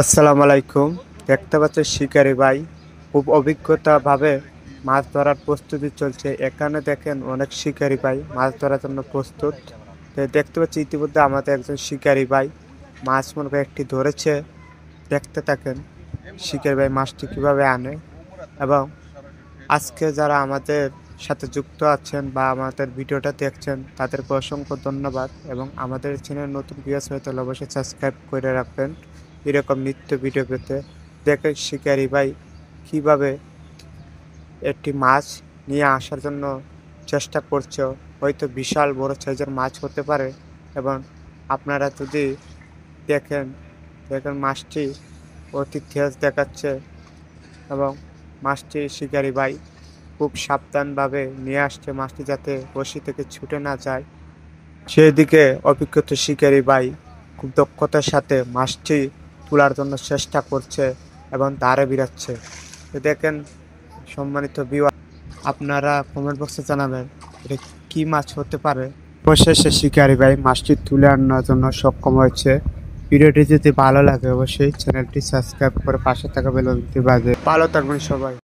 আসসালামু আলাইকুম। দেখতে পাচ্ছেন শিকারি ভাই খুব অভিজ্ঞতাভাবে মাছ ধরার প্রস্তুতি চলছে। এখানে দেখেন অনেক শিকারি ভাই মাছ ধরার জন্য প্রস্তুত। তো দেখতে পাচ্ছি ইতিমধ্যে আমাদের একজন শিকারি ভাই মাছ মনে করে একটি ধরেছে। দেখতে থাকেন শিকারি ভাই মাছটি কিভাবে আনে। এবং আজকে যারা আমাদের সাথে যুক্ত আছেন বা আমাদের ভিডিওটা দেখছেন তাদেরকে অসংখ্য ধন্যবাদ। এবং আমাদের চ্যানেল নতুন ভিউয়ার্স হয়ে তাহলে অবশ্যই সাবস্ক্রাইব করে রাখবেন এরকম নিত্য ভিডিও পেতে। দেখে শিকারি ভাই কিভাবে একটি মাছ নিয়ে আসার জন্য চেষ্টা করছে। হয়তো বিশাল বড় সাইজের মাছ হতে পারে। এবং আপনারা যদি দেখেন দেখেন মাছটি অতি তেজ দেখাচ্ছে। এবং মাছটি শিকারি ভাই খুব সাবধানভাবে নিয়ে আসছে মাছটি যাতে বড়শি থেকে ছুটে না যায়। সেদিকে অভিজ্ঞত শিকারি ভাই খুব দক্ষতার সাথে মাছটি তোলার জন্য চেষ্টা করছে এবং ধারে বিড়াচ্ছে। তো দেখেন সম্মানিত ভিউয়ার, আপনারা কমেন্ট বক্সে জানাবেন এটা কি মাছ হতে পারে। অবশেষে শিকারি ভাই মাছটি তুলে আনার জন্য সক্ষম হয়েছে। ভিডিওটি যদি ভালো লাগে অবশ্যই চ্যানেলটি সাবস্ক্রাইব করে পাশে থাকা বেল বাজে। ভালো থাকবেন সবাই।